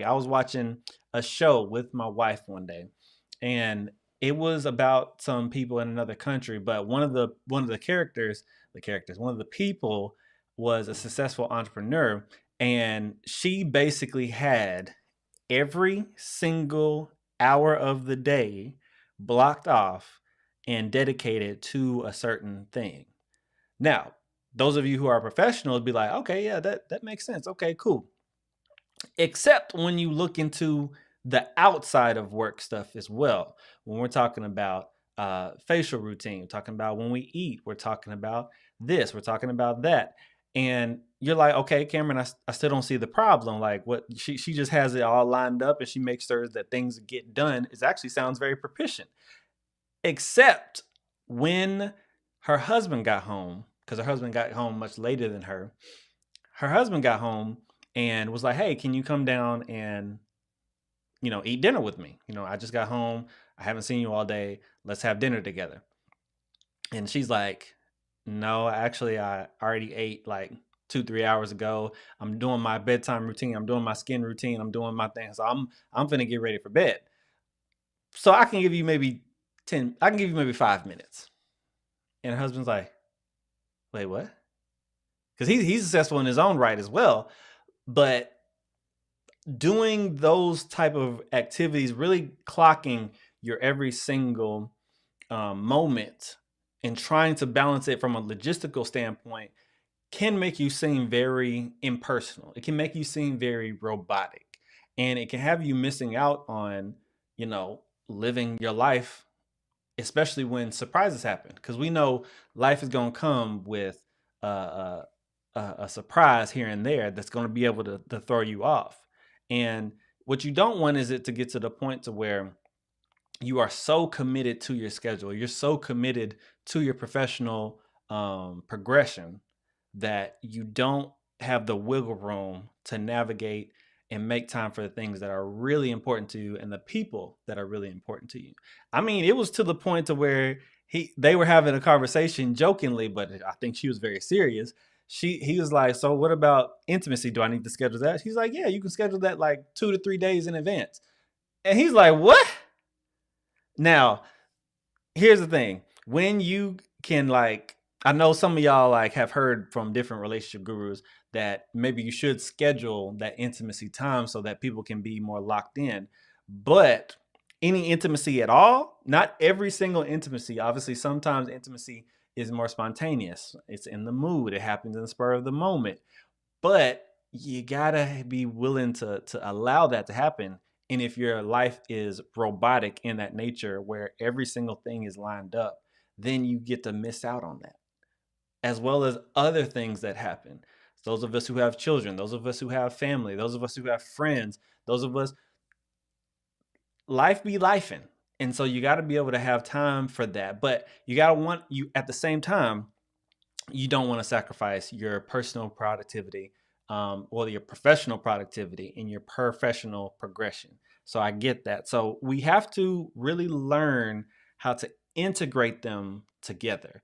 I was watching a show with my wife one day, and it was about some people in another country. But one of the characters, one of the people was a successful entrepreneur, and she basically had every single hour of the day blocked off and dedicated to a certain thing. Now, those of you who are professionals be like, okay, yeah, that makes sense. Okay, cool. Except when you look into the outside of work stuff as well. When we're talking about facial routine, we're talking about when we eat, we're talking about this, we're talking about that. And you're like, okay, Cameron, I still don't see the problem. Like what she just has it all lined up and she makes sure that things get done. It actually sounds very proficient. Except when her husband got home, because her husband got home much later than her. Her husband got home and was like, "Hey, can you come down and eat dinner with me? I just got home. I haven't seen you all day. Let's have dinner together." And she's like, "No, actually, I already ate like 2, 3 hours ago. I'm doing my bedtime routine. I'm doing my skin routine. I'm doing my thing. So I'm finna get ready for bed. So I can give you maybe 10. I can give you maybe 5 minutes." And her husband's like, "Wait, what?" Because he's successful in his own right as well, but doing those type of activities, really clocking your every single moment and trying to balance it from a logistical standpoint can make you seem very impersonal. It can make you seem very robotic, and it can have you missing out on, you know, living your life, especially when surprises happen. Because we know life is going to come with a surprise here and there that's going to be able to throw you off. And what you don't want is it to get to the point to where you are so committed to your schedule, you're so committed to your professional progression that you don't have the wiggle room to navigate and make time for the things that are really important to you and the people that are really important to you. I mean, it was to the point to where they were having a conversation jokingly, but I think she was very serious. He was like, "So what about intimacy? Do I need to schedule that?" She's like, "Yeah, you can schedule that like 2 to 3 days in advance." And he's like, "What?" Now, here's the thing. When you can like I know some of y'all like have heard from different relationship gurus that maybe you should schedule that intimacy time so that people can be more locked in. But any intimacy at all, not every single intimacy. Obviously, sometimes intimacy is more spontaneous. It's in the mood. It happens in the spur of the moment. But you gotta be willing to allow that to happen. And if your life is robotic in that nature where every single thing is lined up, then you get to miss out on that, as well as other things that happen. Those of us who have children, those of us who have family, those of us who have friends, those of us, life be lifing. And so you got to be able to have time for that. But you got to want you at the same time, you don't want to sacrifice your personal productivity or your professional productivity and your professional progression. So I get that. So we have to really learn how to integrate them together.